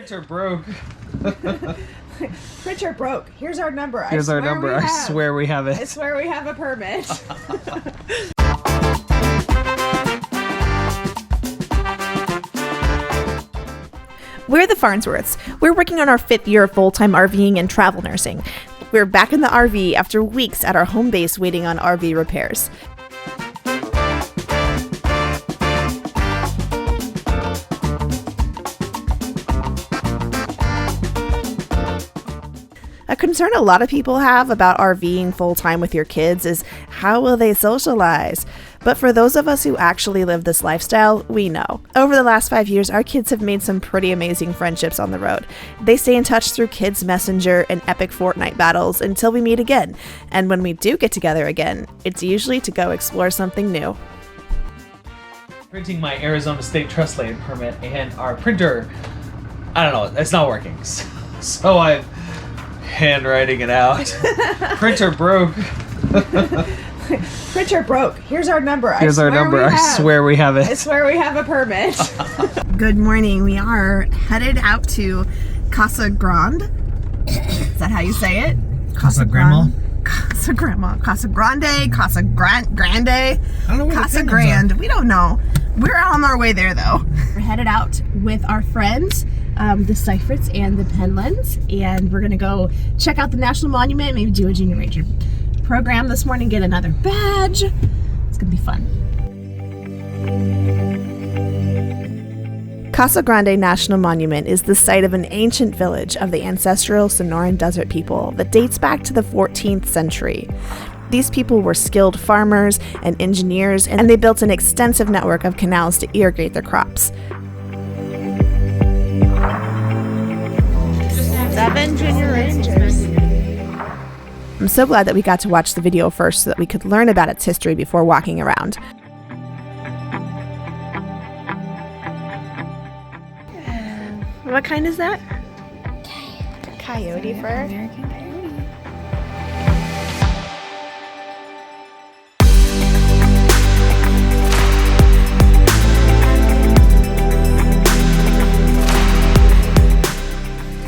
Printer broke. Printer broke. Here's our number. Here's our number. I swear we have it. I swear we have a permit. We're the Farnsworths. We're working on our 5th year of full-time RVing and travel nursing. We're back in the RV after weeks at our home base waiting on RV repairs. A concern a lot of people have about RVing full-time with your kids is how will they socialize? But for those of us who actually live this lifestyle, we know. Over the last 5 years, our kids have made some pretty amazing friendships on the road. They stay in touch through Kids Messenger and epic Fortnite battles until we meet again. And when we do get together again, it's usually to go explore something new. Printing my Arizona State Trust Land permit, and our printer, I don't know, it's not working. So I'm handwriting it out. Printer broke. Printer broke. Here's our number. Here's our number. I swear we have it. I swear we have a permit. Good morning. We are headed out to Casa Grande. Is that how you say it? Casa Grandma? Casa Grandma. Casa Grande. Casa Grande. I don't know what Casa Grande. We don't know. We're on our way there though. We're headed out with our friends, the Seiferts and the Penlands, and we're gonna go check out the National Monument, maybe do a Junior Ranger program this morning, get another badge. It's gonna be fun. Casa Grande National Monument is the site of an ancient village of the ancestral Sonoran Desert people that dates back to the 14th century. These people were skilled farmers and engineers, and they built an extensive network of canals to irrigate their crops. 7 Junior Rangers. I'm so glad that we got to watch the video first so that we could learn about its history before walking around. What kind is that? Coyote fur? American coyote.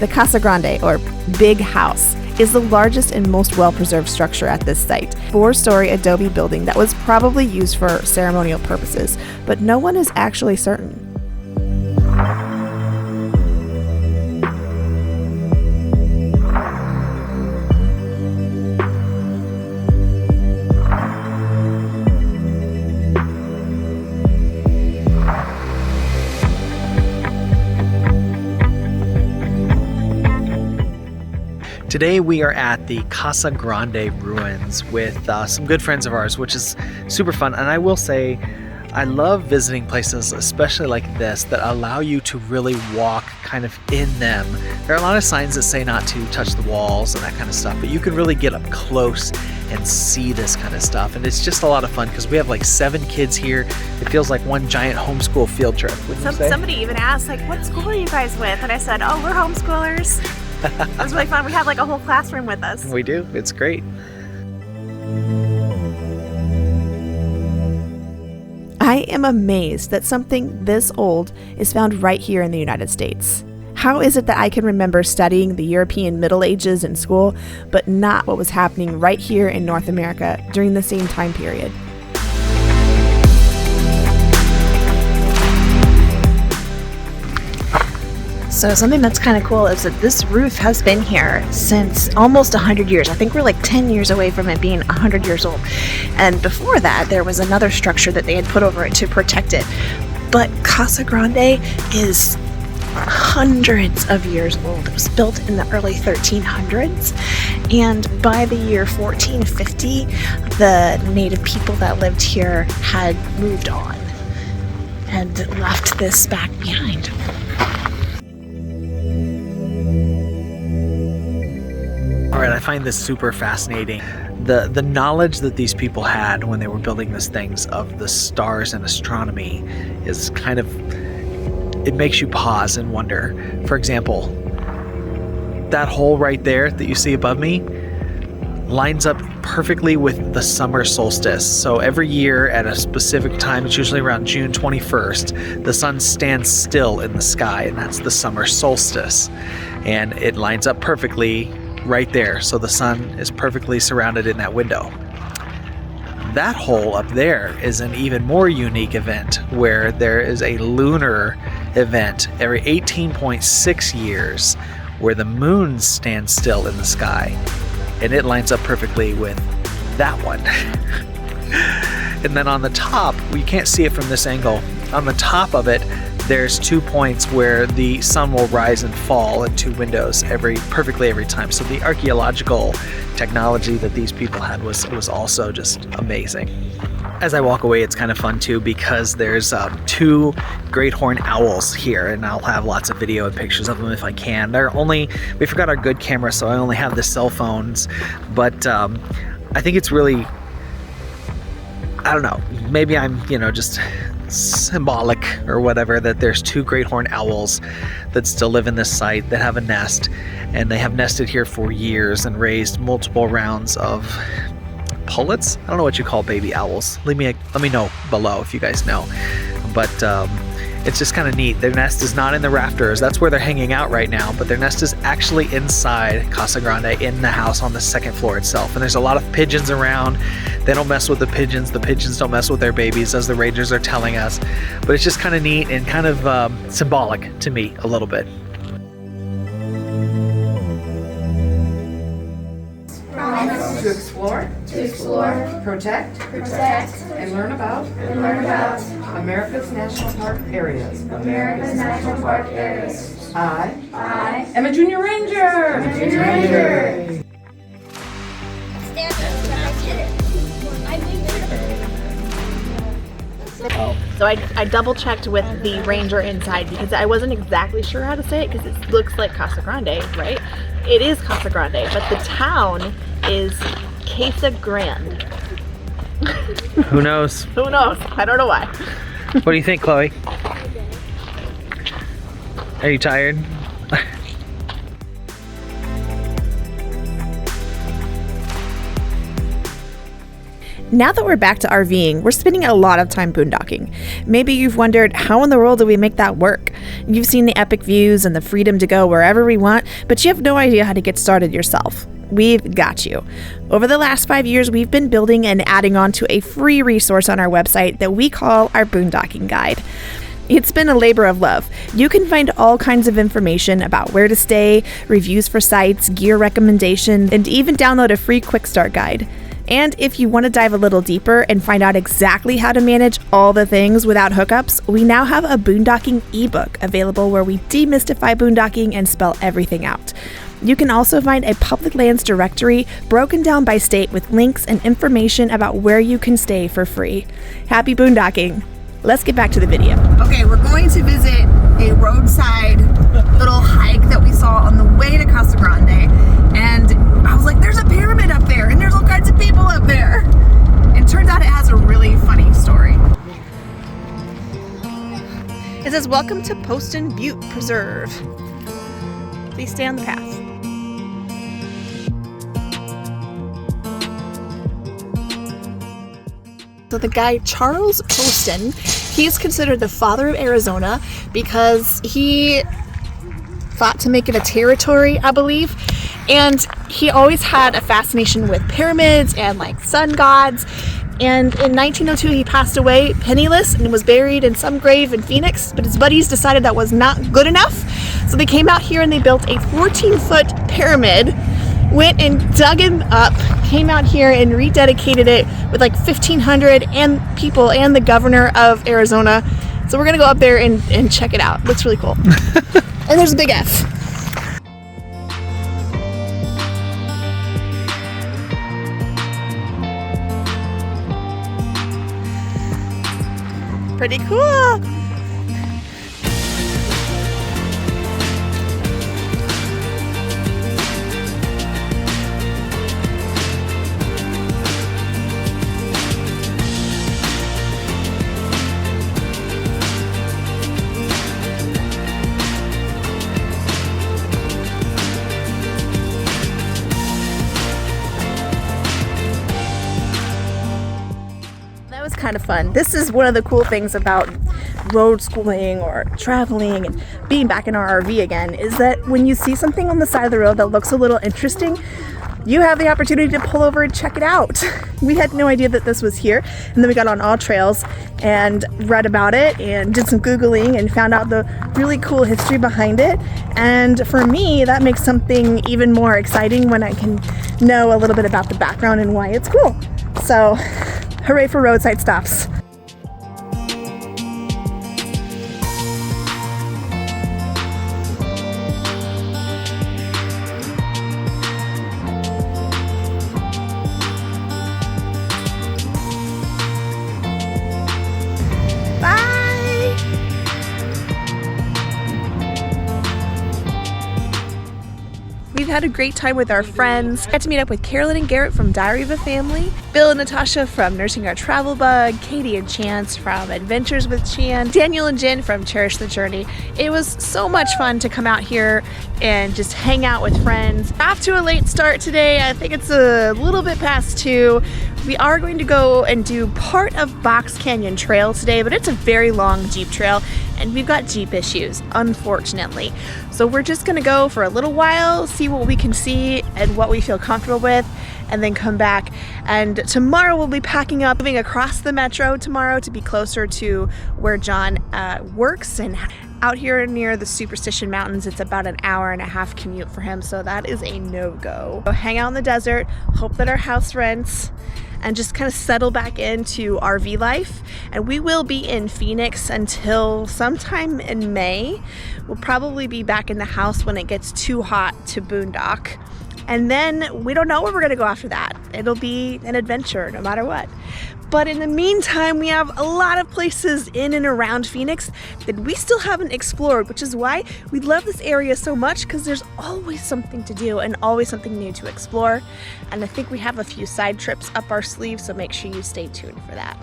The Casa Grande, or Big House, is the largest and most well-preserved structure at this site. 4-story adobe building that was probably used for ceremonial purposes, but no one is actually certain. Today we are at the Casa Grande ruins with some good friends of ours, which is super fun. And I will say, I love visiting places, especially like this, that allow you to really walk kind of in them. There are a lot of signs that say not to touch the walls and that kind of stuff, but you can really get up close and see this kind of stuff. And it's just a lot of fun because we have like 7 kids here. It feels like one giant homeschool field trip. Somebody even asked, like, what school are you guys with? And I said, oh, we're homeschoolers. It was really fun. We had like a whole classroom with us. We do. It's great. I am amazed that something this old is found right here in the United States. How is it that I can remember studying the European Middle Ages in school, but not what was happening right here in North America during the same time period? So something that's kind of cool is that this roof has been here since almost 100 years. I think we're like 10 years away from it being 100 years old. And before that, there was another structure that they had put over it to protect it. But Casa Grande is hundreds of years old. It was built in the early 1300s. And by the year 1450, the native people that lived here had moved on and left this back behind. Alright, I find this super fascinating. The knowledge that these people had when they were building these things of the stars and astronomy is kind of, it makes you pause and wonder. For example, that hole right there that you see above me, lines up perfectly with the summer solstice. So every year at a specific time, it's usually around June 21st, the sun stands still in the sky, and that's the summer solstice. And it lines up perfectly right there. So the sun is perfectly surrounded in that window. That hole up there is an even more unique event where there is a lunar event every 18.6 years where the moon stands still in the sky, and it lines up perfectly with that one. And then on the top, we can't see it from this angle, on the top of it there's 2 points where the sun will rise and fall in 2 windows perfectly every time. So the archaeological technology that these people had was also just amazing. As I walk away, it's kind of fun too because there's 2 great horned owls here, and I'll have lots of video and pictures of them if I can. We forgot our good camera, so I only have the cell phones, but I think it's really, I don't know, maybe I'm, just symbolic or whatever, that there's 2 great horned owls that still live in this site that have a nest, and they have nested here for years and raised multiple rounds of pullets. I don't know what you call baby owls. Let me know below if you guys know. But it's just kind of neat. Their nest is not in the rafters. That's where they're hanging out right now, but their nest is actually inside Casa Grande in the house on the 2nd floor itself. And there's a lot of pigeons around. They don't mess with the pigeons don't mess with their babies, as the rangers are telling us. But it's just kind of neat and kind of symbolic to me a little bit. To explore, protect, and learn about America's National Park areas. I am a Junior Ranger. So I double checked with the ranger inside because I wasn't exactly sure how to say it because it looks like Casa Grande, right? It is Casa Grande, but the town is Casa Grande. Who knows? Who knows? I don't know why. What do you think, Chloe? Are you tired? Now that we're back to RVing, we're spending a lot of time boondocking. Maybe you've wondered, how in the world do we make that work? You've seen the epic views and the freedom to go wherever we want, but you have no idea how to get started yourself. We've got you. Over the last 5 years, we've been building and adding on to a free resource on our website that we call our Boondocking Guide. It's been a labor of love. You can find all kinds of information about where to stay, reviews for sites, gear recommendations, and even download a free quick start guide. And if you want to dive a little deeper and find out exactly how to manage all the things without hookups, we now have a boondocking ebook available where we demystify boondocking and spell everything out. You can also find a public lands directory broken down by state with links and information about where you can stay for free. Happy boondocking! Let's get back to the video. Okay, we're going to visit a roadside little hike that we saw on the way to Casa Grande, and I was like, there's a pyramid up there, and there's all kinds of people up there. And it turns out it has a really funny story. It says, welcome to Poston Butte Preserve. Please stay on the path. So the guy Charles Poston, he's considered the father of Arizona because he fought to make it a territory, I believe. And he always had a fascination with pyramids and like sun gods. And in 1902, he passed away penniless and was buried in some grave in Phoenix. But his buddies decided that was not good enough. So they came out here and they built a 14-foot pyramid, went and dug him up, came out here and rededicated it with like 1,500 and people and the governor of Arizona. So we're gonna go up there and check it out. Looks really cool. And there's a big F. Pretty cool. kind of fun. This is one of the cool things about road schooling or traveling and being back in our RV again, is that when you see something on the side of the road that looks a little interesting, you have the opportunity to pull over and check it out. We had no idea that this was here, and then we got on All Trails and read about it and did some Googling and found out the really cool history behind it. And for me, that makes something even more exciting when I can know a little bit about the background and why it's cool. So, hooray for roadside stops. We've had a great time with our friends. Got to meet up with Carolyn and Garrett from Diary of a Family, Bill and Natasha from Nursing Our Travel Bug, Katie and Chance from Adventures with Chan, Daniel and Jen from Cherish the Journey. It was so much fun to come out here and just hang out with friends. Off to a late start today. I think it's a little bit past 2. We are going to go and do part of Box Canyon Trail today, but it's a very long Jeep trail and we've got Jeep issues, unfortunately. So we're just gonna go for a little while, see what we can see and what we feel comfortable with, and then come back. And tomorrow we'll be packing up, moving across the metro tomorrow to be closer to where John works. And out here near the Superstition Mountains, it's about an hour-and-a-half commute for him, so that is a no-go. So hang out in the desert, hope that our house rents, and just kind of settle back into RV life. And we will be in Phoenix until sometime in May. We'll probably be back in the house when it gets too hot to boondock. And then we don't know where we're gonna go after that. It'll be an adventure no matter what. But in the meantime, we have a lot of places in and around Phoenix that we still haven't explored, which is why we love this area so much, because there's always something to do and always something new to explore. And I think we have a few side trips up our sleeve, so make sure you stay tuned for that.